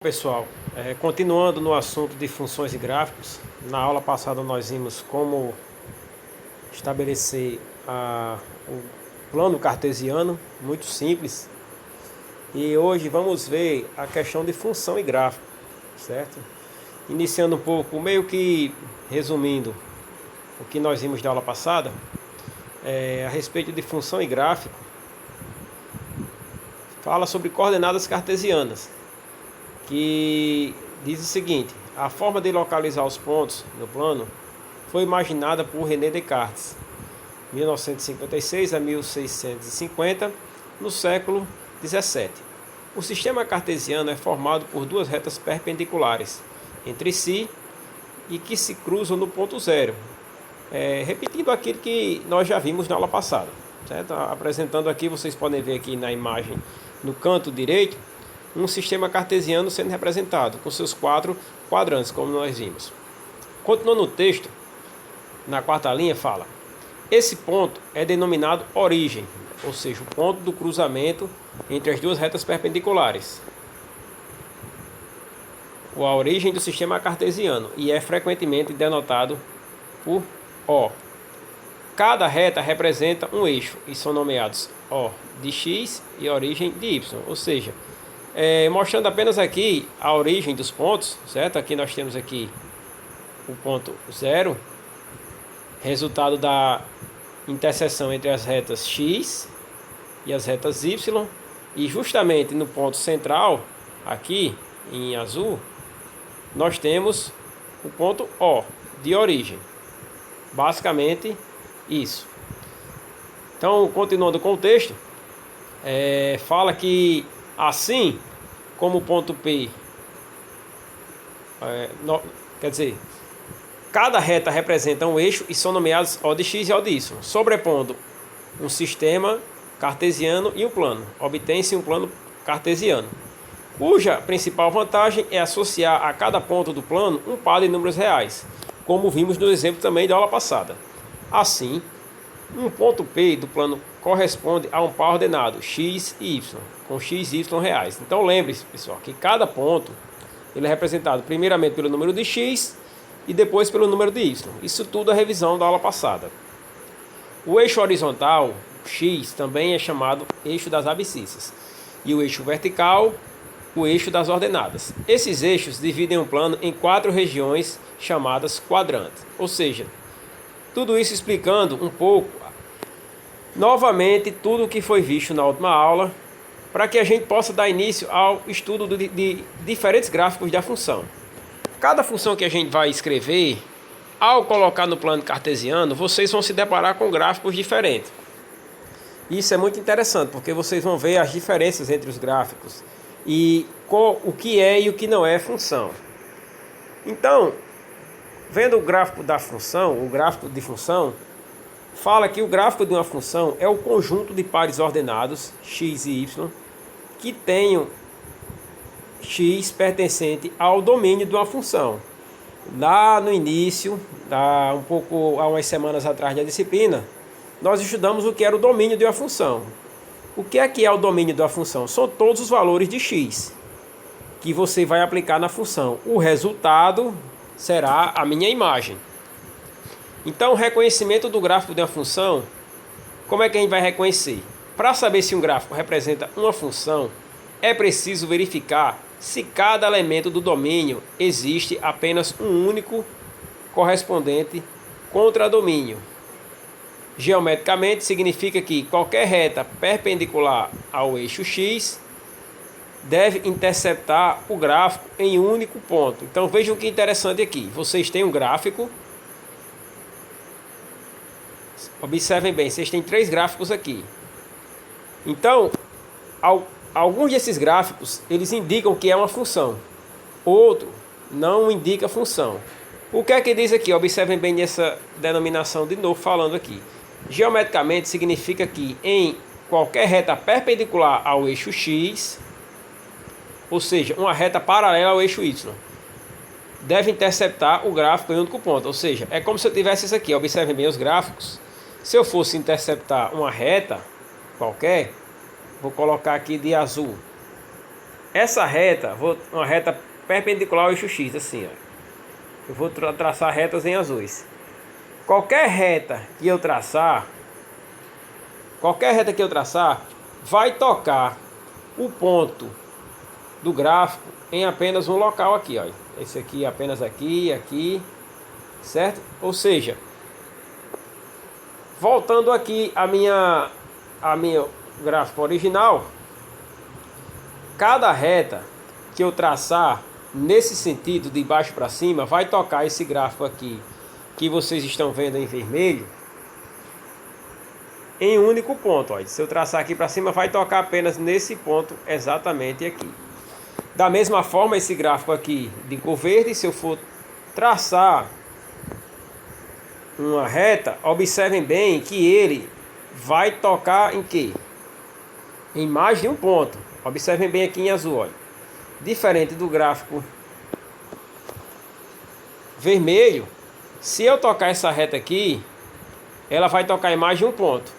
Pessoal, continuando no assunto de funções e gráficos, na aula passada nós vimos como estabelecer o plano cartesiano, muito simples, e hoje vamos ver a questão de função e gráfico, certo? Iniciando um pouco, meio que resumindo o que nós vimos da aula passada, a respeito de função e gráfico, fala sobre coordenadas cartesianas, que diz o seguinte: a forma de localizar os pontos no plano foi imaginada por René Descartes, 1956 a 1650, no século 17. O sistema cartesiano é formado por duas retas perpendiculares entre si e que se cruzam no ponto zero, repetindo aquilo que nós já vimos na aula passada, certo? Apresentando aqui, vocês podem ver aqui na imagem, no canto direito, um sistema cartesiano sendo representado com seus quatro quadrantes, como nós vimos. Continuando no texto, na quarta linha fala: esse ponto é denominado origem, ou seja, o ponto do cruzamento entre as duas retas perpendiculares, ou a origem do sistema cartesiano, e é frequentemente denotado por O. Cada reta representa um eixo e são nomeados O de X e origem de Y, ou seja, mostrando apenas aqui a origem dos pontos, certo? Aqui nós temos aqui o ponto zero, resultado da interseção entre as retas X e as retas Y, e justamente no ponto central, aqui em azul, nós temos o ponto O de origem. Basicamente isso. Então, continuando com o texto, fala que assim como o ponto P, quer dizer, cada reta representa um eixo e são nomeados O de X e O de Y, sobrepondo um sistema cartesiano e um plano. Obtém-se um plano cartesiano, cuja principal vantagem é associar a cada ponto do plano um par de números reais, como vimos no exemplo também da aula passada. Assim, um ponto P do plano corresponde a um par ordenado x e y, com x e y reais. Então lembre-se, pessoal, que cada ponto ele é representado primeiramente pelo número de x e depois pelo número de y. Isso tudo é revisão da aula passada. O eixo horizontal, x, também é chamado eixo das abscissas, e o eixo vertical, o eixo das ordenadas. Esses eixos dividem o plano em quatro regiões chamadas quadrantes, ou seja, tudo isso explicando um pouco novamente tudo o que foi visto na última aula, para que a gente possa dar início ao estudo de diferentes gráficos da função. Cada função que a gente vai escrever, ao colocar no plano cartesiano, vocês vão se deparar com gráficos diferentes. Isso é muito interessante, porque vocês vão ver as diferenças entre os gráficos e com o que é e o que não é função. Então, vendo o gráfico da função, o gráfico de função, fala que o gráfico de uma função é o conjunto de pares ordenados, x e y, que tenham x pertencente ao domínio de uma função. Lá no início, há umas semanas atrás da disciplina, nós estudamos o que era o domínio de uma função. O que é o domínio de uma função? São todos os valores de x que você vai aplicar na função. O resultado será a minha imagem. Então, o reconhecimento do gráfico de uma função, como é que a gente vai reconhecer? Para saber se um gráfico representa uma função, é preciso verificar se cada elemento do domínio existe apenas um único correspondente contradomínio. Geometricamente, significa que qualquer reta perpendicular ao eixo x deve interceptar o gráfico em um único ponto. Então, vejam que interessante aqui. Vocês têm um gráfico. Observem bem, vocês têm três gráficos aqui. Então, alguns desses gráficos, eles indicam que é uma função. Outro não indica função. O que é que diz aqui? Observem bem essa denominação de novo falando aqui. Geometricamente significa que em qualquer reta perpendicular ao eixo x, ou seja, uma reta paralela ao eixo y, deve interceptar o gráfico em um único ponto. Ou seja, é como se eu tivesse isso aqui. Observem bem os gráficos. Se eu fosse interceptar uma reta qualquer, vou colocar aqui de azul. essa reta, uma reta perpendicular ao eixo X, assim, ó. Eu vou traçar retas em azuis. Qualquer reta que eu traçar, vai tocar o ponto do gráfico em apenas um local aqui, ó. Esse aqui apenas aqui, certo? Ou seja, voltando aqui a minha gráfico original, cada reta que eu traçar nesse sentido de baixo para cima vai tocar esse gráfico aqui que vocês estão vendo em vermelho em um único ponto, ó. Se eu traçar aqui para cima vai tocar apenas nesse ponto exatamente aqui. Da mesma forma, esse gráfico aqui de cor verde, se eu for traçar uma reta, observem bem que ele vai tocar em quê? Em mais de um ponto. Observem bem aqui em azul, olha. Diferente do gráfico vermelho, se eu tocar essa reta aqui, ela vai tocar em mais de um ponto.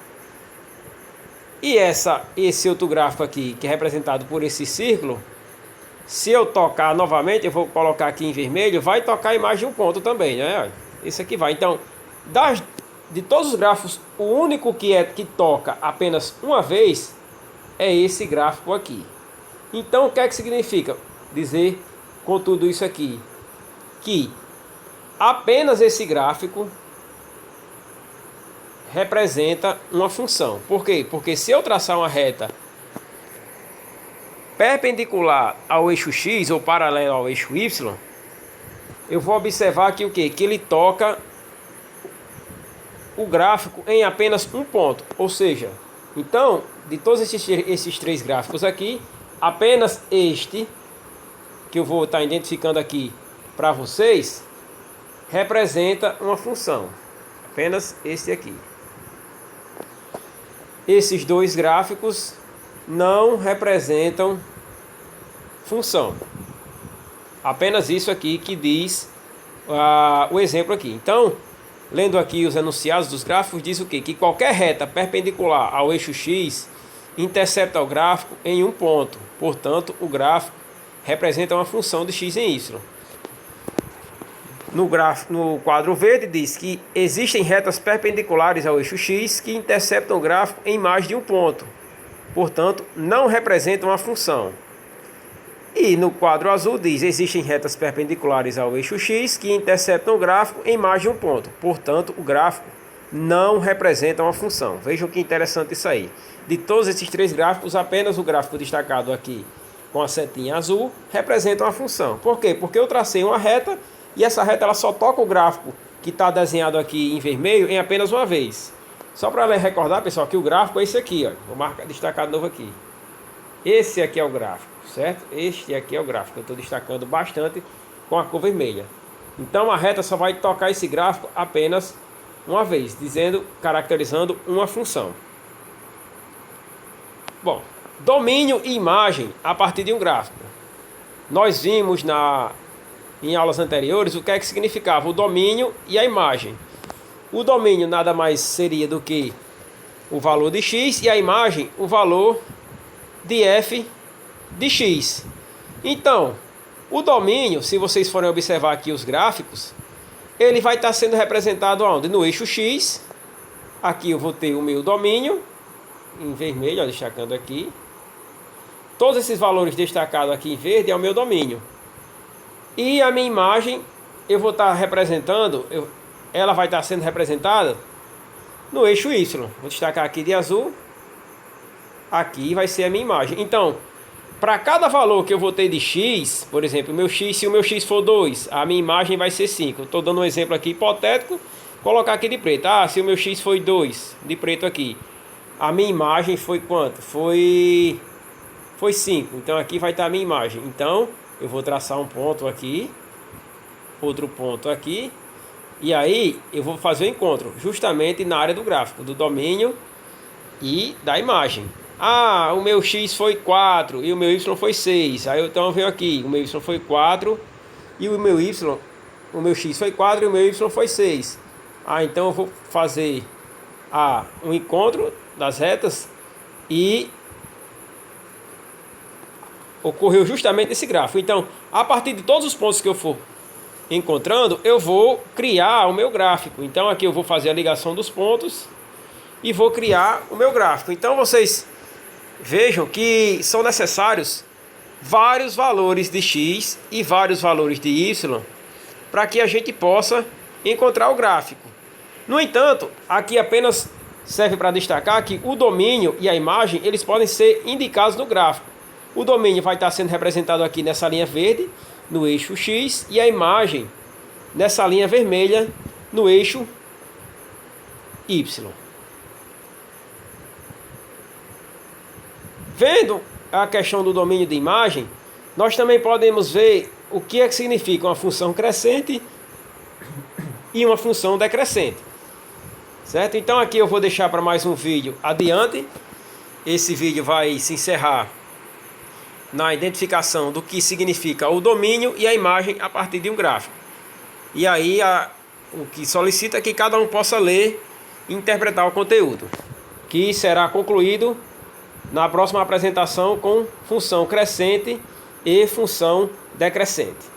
E esse outro gráfico aqui, que é representado por esse círculo, se eu tocar novamente, eu vou colocar aqui em vermelho, vai tocar em mais de um ponto também, né? Esse aqui vai. Então, de todos os gráficos, o único que toca apenas uma vez é esse gráfico aqui. Então, o que é que significa dizer com tudo isso aqui? Que apenas esse gráfico representa uma função. Por quê? Porque se eu traçar uma reta perpendicular ao eixo X ou paralelo ao eixo Y, eu vou observar aqui o quê? Que ele toca o gráfico em apenas um ponto. Ou seja, então, de todos esses três gráficos aqui, apenas este, que eu vou estar identificando aqui para vocês, representa uma função. Apenas este aqui. Esses dois gráficos não representam função. Apenas isso aqui que diz o exemplo aqui. Então, lendo aqui os enunciados dos gráficos, diz o quê? Que qualquer reta perpendicular ao eixo X intercepta o gráfico em um ponto. Portanto, o gráfico representa uma função de x em y. No quadro verde diz que existem retas perpendiculares ao eixo X que interceptam o gráfico em mais de um ponto. Portanto, não representam uma função. E no quadro azul diz: existem retas perpendiculares ao eixo X que interceptam o gráfico em mais de um ponto. Portanto, o gráfico não representa uma função. Vejam que interessante isso aí. De todos esses três gráficos, apenas o gráfico destacado aqui com a setinha azul representa uma função. Por quê? Porque eu tracei uma reta e essa reta ela só toca o gráfico que está desenhado aqui em vermelho em apenas uma vez. Só para recordar, pessoal, que o gráfico é esse aqui, ó. Vou marcar destacado novo aqui. Esse aqui é o gráfico, certo? Este aqui é o gráfico. Eu estou destacando bastante com a cor vermelha. Então a reta só vai tocar esse gráfico apenas uma vez, caracterizando uma função. Bom, domínio e imagem a partir de um gráfico. Nós vimos em aulas anteriores o que é que significava o domínio e a imagem. O domínio nada mais seria do que o valor de x e a imagem o valor de f de x. Então, o domínio, se vocês forem observar aqui os gráficos, ele vai estar sendo representado aonde? No eixo x. Aqui eu vou ter o meu domínio em vermelho, ó, destacando aqui. Todos esses valores destacados aqui em verde é o meu domínio. E a minha imagem eu vou estar representando, ela vai estar sendo representada no eixo y. Vou destacar aqui de azul. Aqui vai ser a minha imagem. Então, para cada valor que eu vou ter de x, por exemplo, se o meu x for 2, a minha imagem vai ser 5. Estou dando um exemplo aqui hipotético, colocar aqui de preto. Se o meu x foi 2, de preto aqui, a minha imagem foi quanto? Foi 5. Então aqui vai estar a minha imagem. Então, eu vou traçar um ponto aqui, outro ponto aqui, e aí eu vou fazer o encontro justamente na área do gráfico, do domínio e da imagem. O meu x foi 4 e o meu y foi 6. Aí então eu venho aqui, o meu y foi 4 e o meu x foi 4 e o meu y foi 6. Então eu vou fazer um encontro das retas e ocorreu justamente esse gráfico. Então, a partir de todos os pontos que eu for encontrando, eu vou criar o meu gráfico. Então, aqui eu vou fazer a ligação dos pontos e vou criar o meu gráfico. Então, vocês vejam que são necessários vários valores de x e vários valores de y para que a gente possa encontrar o gráfico. No entanto, aqui apenas serve para destacar que o domínio e a imagem eles podem ser indicados no gráfico. O domínio vai estar sendo representado aqui nessa linha verde, no eixo x, e a imagem nessa linha vermelha, no eixo y. Vendo a questão do domínio de imagem, nós também podemos ver o que é que significa uma função crescente e uma função decrescente. Certo? Então aqui eu vou deixar para mais um vídeo adiante. Esse vídeo vai se encerrar na identificação do que significa o domínio e a imagem a partir de um gráfico. E aí o que solicita é que cada um possa ler e interpretar o conteúdo, que será concluído na próxima apresentação com função crescente e função decrescente.